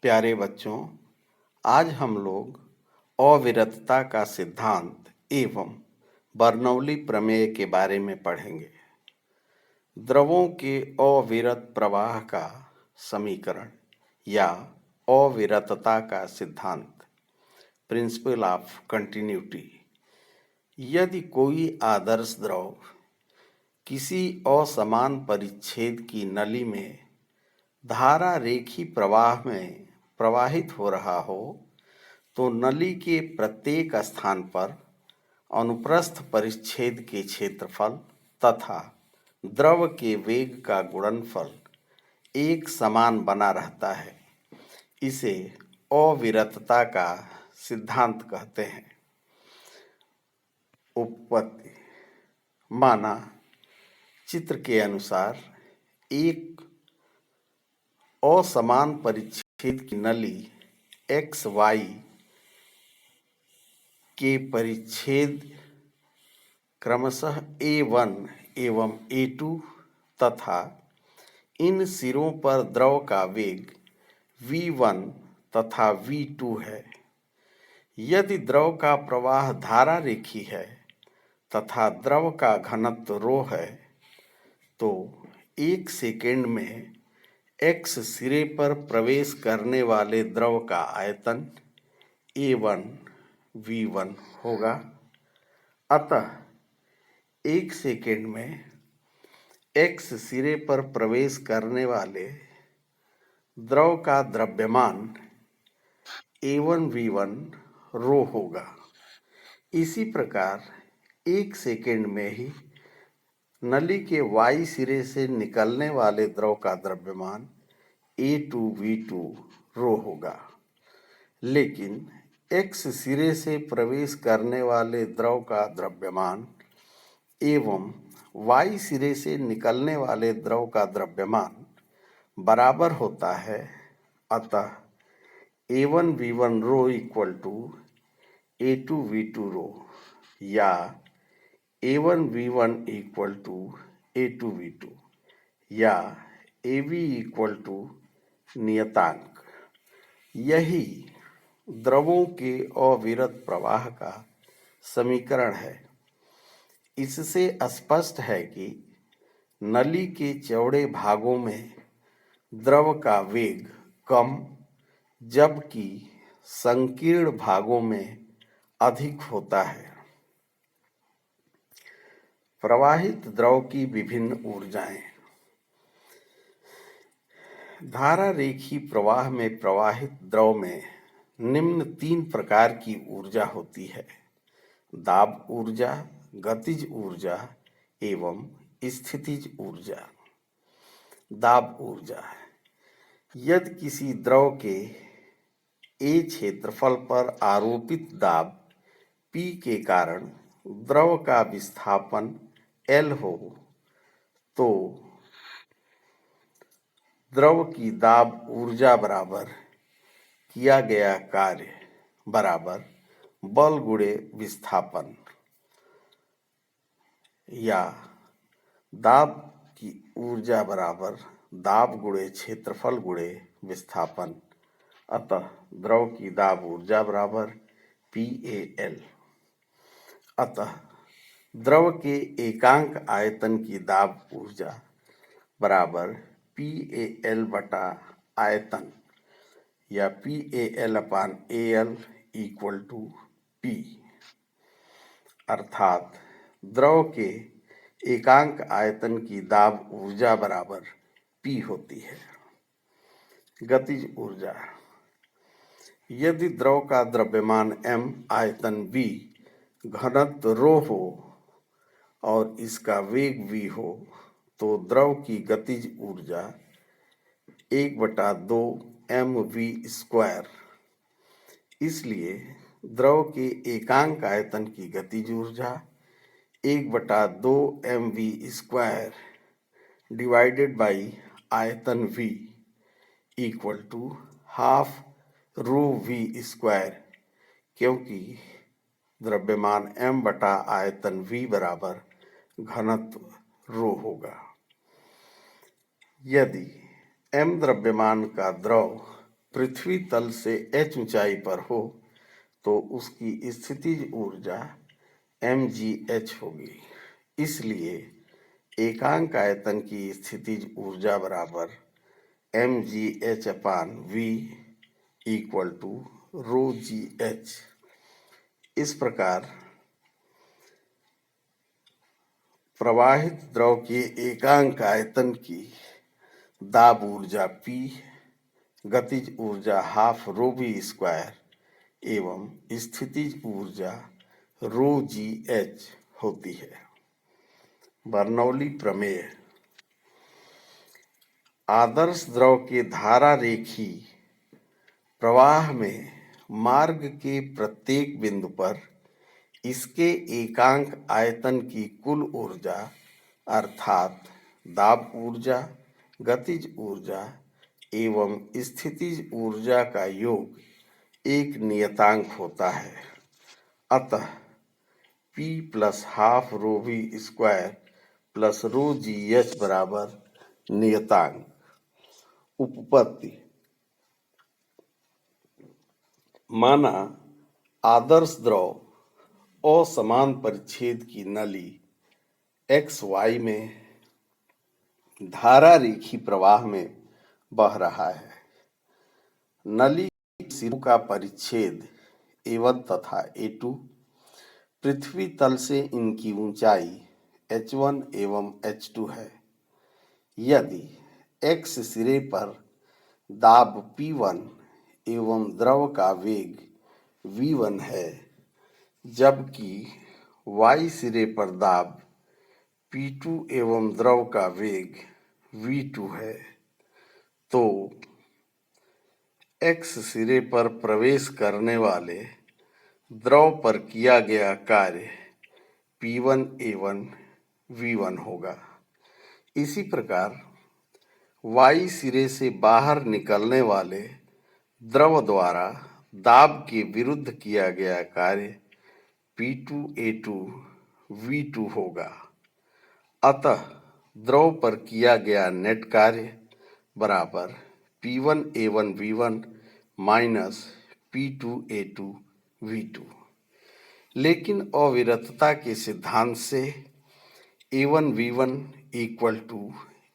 प्यारे बच्चों, आज हम लोग अविरतता का सिद्धांत एवं बर्नौली प्रमेय के बारे में पढ़ेंगे। द्रवों के अविरत प्रवाह का समीकरण या अविरतता का सिद्धांत, प्रिंसिपल ऑफ कंटिन्यूटी। यदि कोई आदर्श द्रव किसी असमान परिच्छेद की नली में धारा रेखी प्रवाह में प्रवाहित हो रहा हो तो नली के प्रत्येक स्थान पर अनुप्रस्थ परिच्छेद के क्षेत्रफल तथा द्रव के वेग का गुणनफल एक समान बना रहता है। इसे अविरतता का सिद्धांत कहते हैं। उपपत्ति: माना चित्र के अनुसार एक असमान परिच्छेद की नली एक्स वाई के परिच्छेद क्रमशः A1 एवं A2 तथा इन सिरों पर द्रव का वेग V1 तथा V2 है। यदि द्रव का प्रवाह धारा रेखी है तथा द्रव का घनत्व रो है तो 1 सेकेंड में x सिरे पर प्रवेश करने वाले द्रव का आयतन A1 V1 होगा। अतः 1 सेकेंड में x सिरे पर प्रवेश करने वाले द्रव का द्रव्यमान A1 V1 रो होगा। इसी प्रकार 1 सेकेंड में ही नली के y सिरे से निकलने वाले द्रव का द्रव्यमान A2 V2 रो होगा। लेकिन x सिरे से प्रवेश करने वाले द्रव का द्रव्यमान एवं y सिरे से निकलने वाले द्रव का द्रव्यमान बराबर होता है। अतः A1 V1 row equal to A2 V2 रो या A1 V1 equal to A2 V2 या AB इक्वल टू नियतांक। यही द्रवों के अविरत प्रवाह का समीकरण है। इससे स्पष्ट है कि नली के चौड़े भागों में द्रव का वेग कम जबकि संकीर्ण भागों में अधिक होता है। प्रवाहित द्रव की विभिन्न ऊर्जाएं। धारा रेखी प्रवाह में प्रवाहित द्रव में निम्न 3 प्रकार की ऊर्जा होती है: दाब ऊर्जा, गतिज ऊर्जा एवं स्थितिज ऊर्जा। दाब ऊर्जा: यदि किसी द्रव के A क्षेत्रफल पर आरोपित दाब P के कारण द्रव का विस्थापन L हो तो द्रव की दाब ऊर्जा बराबर किया गया कार्य बराबर बल गुणे विस्थापन, या दाब की ऊर्जा बराबर दाब गुणे क्षेत्रफल गुणे विस्थापन। अतः द्रव की दाब ऊर्जा बराबर PAL। अतः द्रव के एकांक आयतन की दाब ऊर्जा बराबर PAL बटा आयतन या PAL/AL इक्वल टू P। अर्थात द्रव के एकांक आयतन की दाब ऊर्जा बराबर P होती है। गतिज ऊर्जा: यदि द्रव का द्रव्यमान m, आयतन v, घनत्व ρ हो और इसका वेग v हो तो द्रव की गतिज ऊर्जा 1/2 mv²। इसलिए द्रव के एकांक आयतन की गतिज ऊर्जा 1/2 mv² डिवाइडेड बाई आयतन v equal to half ρv², क्योंकि द्रव्यमान m बटा आयतन v बराबर घनत्व ρ होगा। यदि m द्रव्यमान का द्रव पृथ्वी तल से h ऊंचाई पर हो तो उसकी स्थितिज ऊर्जा mgh होगी। इसलिए एकांक आयतन की स्थितिज ऊर्जा बराबर mgh upon v equal to rho g h. इस प्रकार प्रवाहित द्रव के एकांक आयतन की दाब ऊर्जा P, गतिज ऊर्जा हाफ रो वी स्क्वायर एवं स्थितिज ऊर्जा रो जी एच होती है। बर्नौली प्रमेय। आदर्श द्रव के धारा रेखी प्रवाह में मार्ग के प्रत्येक बिंदु पर इसके एकांक आयतन की कुल ऊर्जा अर्थात दाब ऊर्जा, गतिज ऊर्जा एवं स्थितिज ऊर्जा का योग एक नियतांक होता है। अतः P plus half rho v square plus rho g h बराबर नियतांक। उपपत्ति। माना आदर्श द्रव असमान परिच्छेद की नली XY में धारा रेखी प्रवाह में बह रहा है। नली सिरों का परिच्छेद A1 तथा A2, पृथ्वी तल से इनकी ऊंचाई H1 एवं H2 है। यदि X सिरे पर दाब P1 एवं द्रव का वेग V1 है, जबकि Y सिरे पर दाब P2 एवं द्रव का वेग V2 है, तो X सिरे पर प्रवेश करने वाले द्रव पर किया गया कार्य P1 एवं V1 होगा। इसी प्रकार Y सिरे से बाहर निकलने वाले द्रव द्वारा दाब के विरुद्ध किया गया कार्य P2A2 V2 होगा। अतः द्रव पर किया गया नेट कार्य बराबर P1A1 V1 minus P2A2 V2। लेकिन अविरतता के सिद्धांत से A1 V1 equal to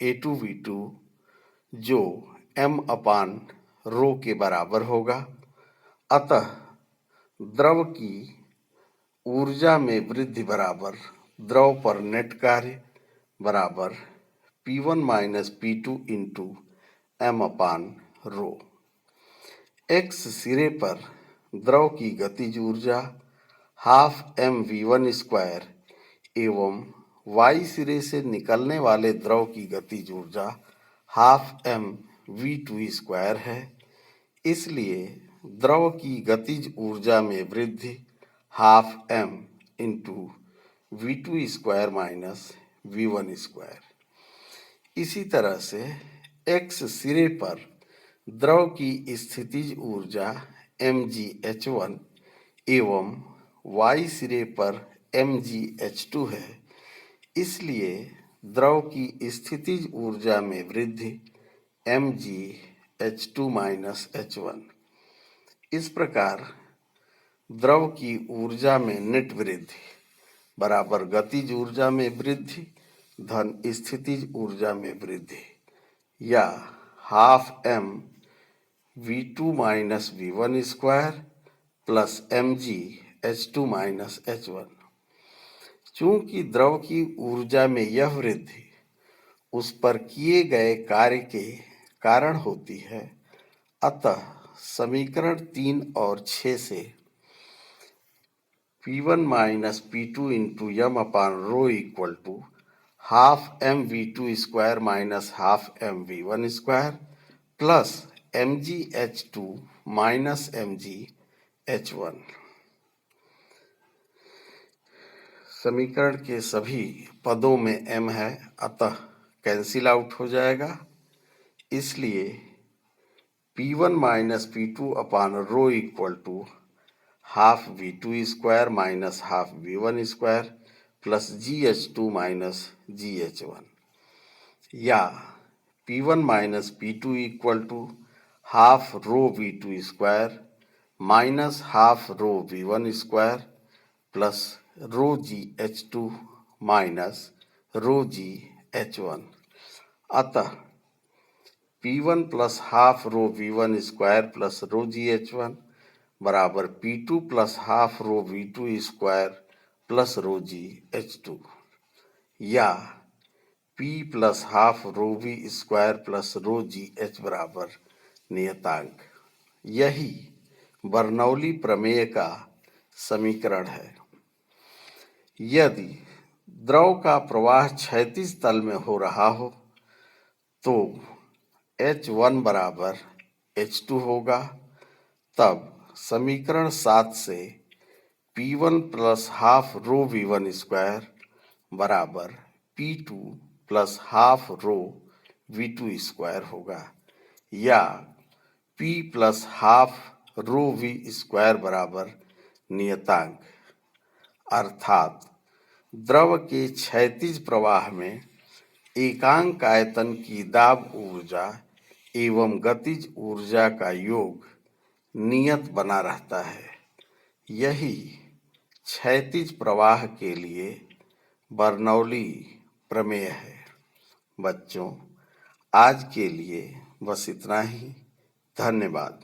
A2 V2 जो m अपान रो के बराबर होगा। अतः द्रव की ऊर्जा में वृद्धि बराबर द्रव पर नेट कार्य बराबर P1 minus P2 into m अपान रो। X सिरे पर द्रव की गतिज ऊर्जा हाफ mv1 स्क्वायर एवं Y सिरे से निकलने वाले द्रव की गतिज ऊर्जा हाफ mv2 स्क्वायर है। इसलिए द्रव की गतिज ऊर्जा में वृद्धि half m into V2 square minus V1 square. इसी तरह से X सिरे पर द्रव की स्थितिज ऊर्जा mgh1 एवं Y सिरे पर mgh2 है। इसलिए द्रव की स्थितिज ऊर्जा में वृद्धि mgh2 माइनस h1। इस प्रकार द्रव की ऊर्जा में नेट वृद्धि बराबर गतिज ऊर्जा में वृद्धि धन स्थितिज ऊर्जा में वृद्धि या half m v2 minus v1 square plus mgh2 minus h1। चूंकि द्रव की ऊर्जा में यह वृद्धि उस पर किए गए कार्य के कारण होती है, अतः समीकरण 3 और 6 से P1 minus P2 into m upon rho equal to half mv2 square minus half mv1 square plus mgh2 minus mgh1। समीकरण के सभी पदों में m है, अतः कैंसिल आउट हो जाएगा। इसलिए P1 minus P2 upon rho equal to half V2 square minus half V1 square plus GH2 minus GH1 या P1 minus P2 equal to half rho v2 square minus half rho v1 square plus rho G h2 minus rho G h1। अतः P1 plus half rho V1 square plus rho G H1 बराबर P2 plus half rho V2 square plus rho G H2, या P plus half रो V square plus rho जी H बराबर नियतांक। यही Bernoulli प्रमेय का समीकरण है। यदि द्रव का प्रवाह क्षैतिज तल में हो रहा हो तो H1 बराबर H2 होगा। तब समीकरण 7 से P1 plus half rho V1 square बराबर P2 plus half rho V2 square होगा, या P प्लस हाफ रो V स्क्वायर बराबर नियतांक। अर्थात द्रव के क्षैतिज प्रवाह में एकांक आयतन की दाब ऊर्जा एवं गतिज ऊर्जा का योग नियत बना रहता है। यही क्षैतिज प्रवाह के लिए बर्नौली प्रमेय है। बच्चों, आज के लिए बस इतना ही। धन्यवाद।